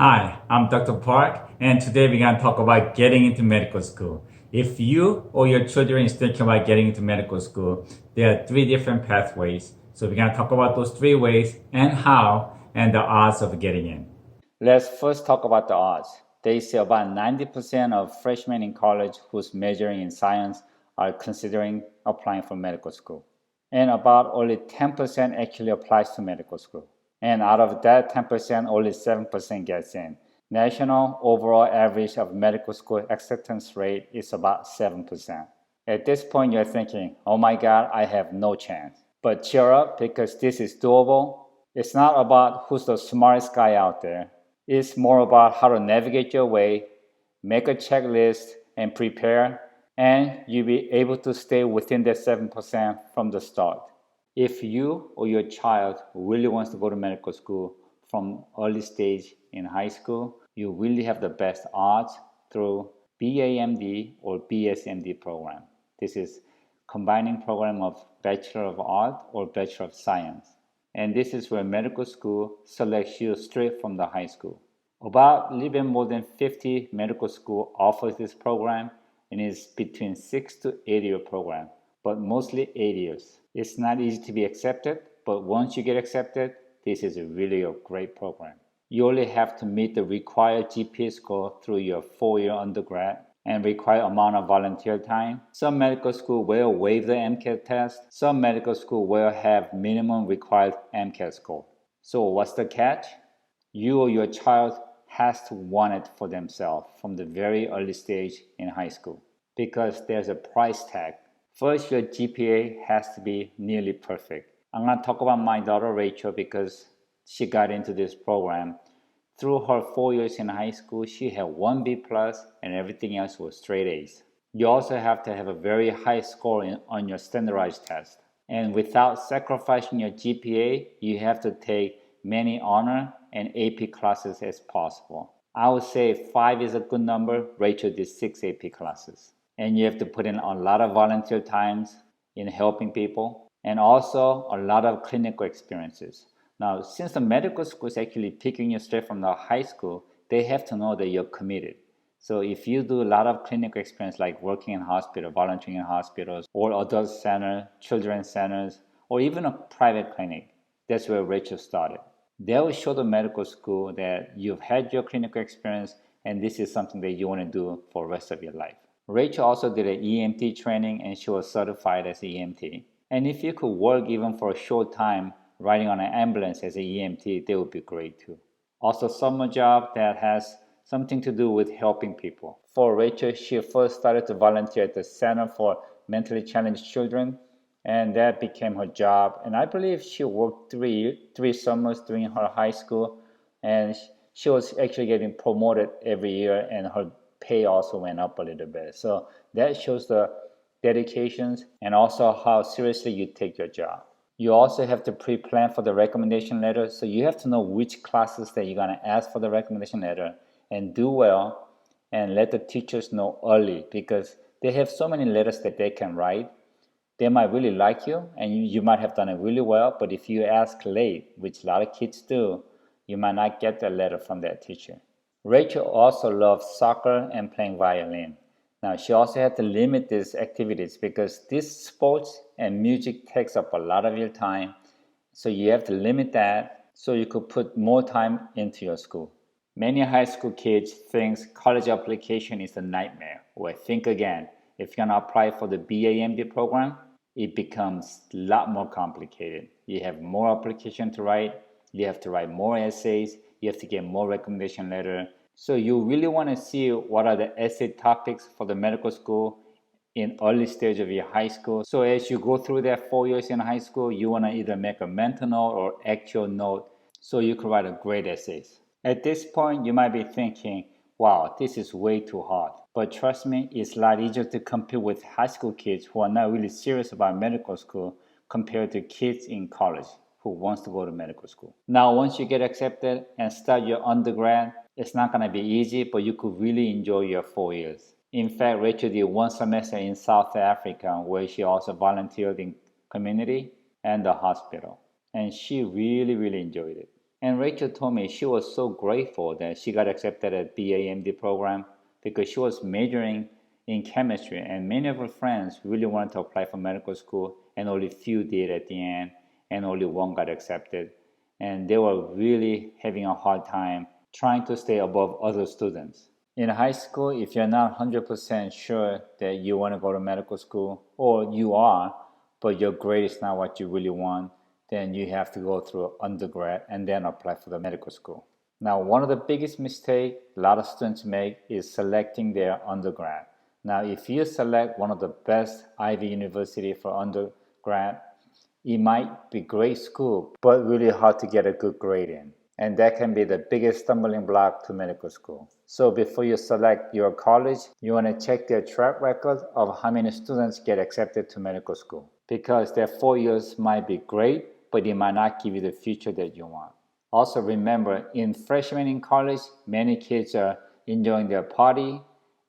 Hi, I'm Dr. Park, and today we're going to talk about getting into medical school. If you or your children is thinking about getting into medical school, there are three different pathways. So we're going to talk about those three ways and how and the odds of getting in. Let's first talk about the odds. They say about 90% of freshmen in college who's majoring in science are considering applying for medical school. And about only 10% actually applies to medical school. And out of that 10%, only 7% gets in. National overall average of medical school acceptance rate is about 7%. At this point, you're thinking, oh my God, I have no chance. But cheer up because this is doable. It's not about who's the smartest guy out there. It's more about how to navigate your way, make a checklist, and prepare, and you'll be able to stay within that 7% from the start. If you or your child really wants to go to medical school from early stage in high school, you really have the best odds through Bsmd or Bsmd program. This is combining program of Bachelor of Art or Bachelor of Science. And this is where medical school selects you straight from the high school. About a little bit more than 50 medical school offers this program, and it's between 6 to 8 year program, but mostly 8 years. It's not easy to be accepted, but once you get accepted, this is really a great program. You only have to meet the required GPA score through your 4-year undergrad and require amount of volunteer time. Some medical school will waive the MCAT test. Some medical school will have minimum required MCAT score. So what's the catch? You or your child has to want it for themselves from the very early stage in high school because there's a price tag. First, your GPA has to be nearly perfect. I'm going to talk about my daughter Rachel because she got into this program. Through her 4 years in high school, she had 1 B plus and everything else was straight A's. You also have to have a very high score on your standardized test. And without sacrificing your GPA, you have to take many honor and AP classes as possible. I would say 5 is a good number. Rachel did 6 AP classes. And you have to put in a lot of volunteer times in helping people and also a lot of clinical experiences. Now, since the medical school is actually picking you straight from the high school, they have to know that you're committed. So if you do a lot of clinical experience like working in hospital, volunteering in hospitals, or adult center, children's centers, or even a private clinic, that's where Rachel started. They will show the medical school that you've had your clinical experience and this is something that you want to do for the rest of your life. Rachel also did an Emt training and she was certified as an EMT. And if you could work even for a short time riding on an ambulance as an EMT, that would be great too. Also, summer job that has something to do with helping people. For Rachel, she first started to volunteer at the Center for Mentally Challenged Children, and that became her job. And I believe she worked three summers during her high school, and she was actually getting promoted every year, and her pay also went up a little bit. So that shows the dedications and also how seriously you take your job. You also have to pre-plan for the recommendation letter. So you have to know which classes that you're going to ask for the recommendation letter and do well and let the teachers know early because they have so many letters that they can write. They might really like you and you might have done it really well, but if you ask late, which a lot of kids do, you might not get the letter from that teacher. Rachel also loves soccer and playing violin. Now, she also had to limit these activities because these sports and music takes up a lot of your time. So you have to limit that so you could put more time into your school. Many high school kids think college application is a nightmare. Well, think again. If you're going to apply for the Bsmd program, it becomes a lot more complicated. You have more application to write. You have to write more essays. You have to get more recommendation letter. So you really want to see what are the essay topics for the medical school in early stage of your high school. So as you go through that 4 years in high school, you want to either make a mental note or actual note so you can write a great essays. At this point, you might be thinking, wow, this is way too hard. But trust me, it's a lot easier to compete with high school kids who are not really serious about medical school compared to kids in college who wants to go to medical school. Now, once you get accepted and start your undergrad, it's not going to be easy, but you could really enjoy your 4 years. In fact, Rachel did 1 semester in South Africa where she also volunteered in community and the hospital. And she really, really enjoyed it. And Rachel told me she was so grateful that she got accepted at Bsmd Program because she was majoring in chemistry, and many of her friends really wanted to apply for medical school, and only few did at the end, and only one got accepted. And they were really having a hard time trying to stay above other students. In high school, if you're not 100% sure that you want to go to medical school, or you are, but your grade is not what you really want, then you have to go through undergrad and then apply for the medical school. Now, one of the biggest mistakes a lot of students make is selecting their undergrad. Now, if you select one of the best Ivy University for undergrad, it might be great school, but really hard to get a good grade in. And that can be the biggest stumbling block to medical school. So before you select your college, you want to check their track record of how many students get accepted to medical school. Because their 4 years might be great, but it might not give you the future that you want. Also remember, in freshman in college, many kids are enjoying their party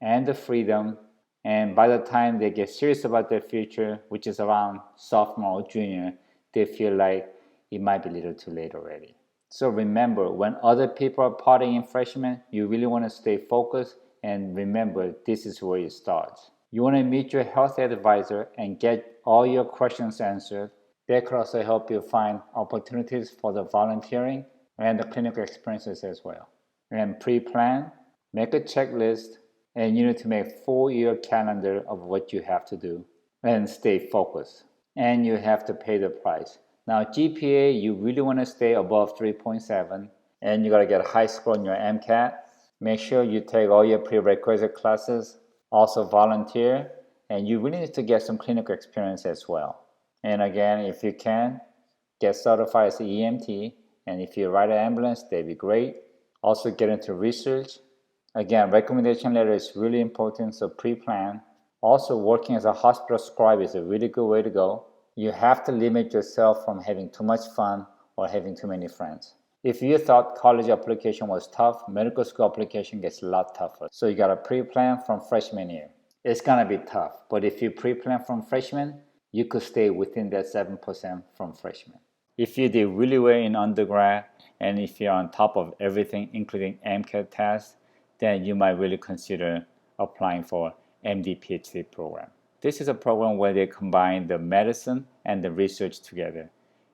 and the freedom, and by the time they get serious about their future, which is around sophomore or junior, they feel like it might be a little too late already. So remember, when other people are partying in freshman, you really want to stay focused, and remember, this is where it starts. You want to meet your health advisor and get all your questions answered. That could also help you find opportunities for the volunteering and the clinical experiences as well. And pre-plan, make a checklist, and you need to make a 4-year calendar of what you have to do and stay focused. And you have to pay the price. Now, GPA, you really want to stay above 3.7, and you got to get a high score on your MCAT. Make sure you take all your prerequisite classes, also volunteer, and you really need to get some clinical experience as well. And again, if you can, get certified as an EMT, and if you ride an ambulance, that'd be great. Also get into research. Again, recommendation letter is really important, so pre-plan. Also, working as a hospital scribe is a really good way to go. You have to limit yourself from having too much fun or having too many friends. If you thought college application was tough, medical school application gets a lot tougher. So you gotta pre-plan from freshman year. It's gonna be tough, but if you pre-plan from freshman, you could stay within that 7% from freshman. If you did really well in undergrad, and if you're on top of everything, including MCAT tests, then you might really consider applying for MD PhD program. This is a program where they combine the medicine and the research together.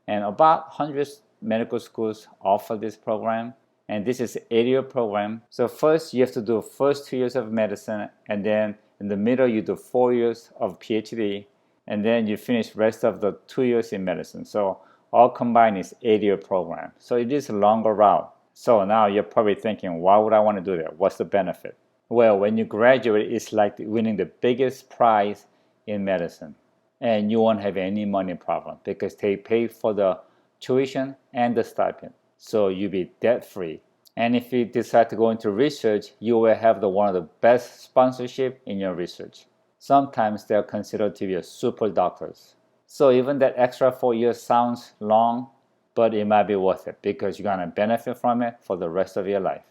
And about 100 medical schools offer this program. And this is an 8-year program. So first you have to do first 2 years of medicine, and then in the middle you do 4 years of PhD, and then you finish rest of the 2 years in medicine. So all combined is 8-year program. So it is a longer route. So now you're probably thinking, why would I want to do that? What's the benefit? Well, when you graduate, it's like winning the biggest prize in medicine. And you won't have any money problem because they pay for the tuition and the stipend. So you'll be debt free. And if you decide to go into research, you will have one of the best sponsorship in your research. Sometimes they're considered to be a super doctors. So even that extra 4 years sounds long, but it might be worth it because you're going to benefit from it for the rest of your life.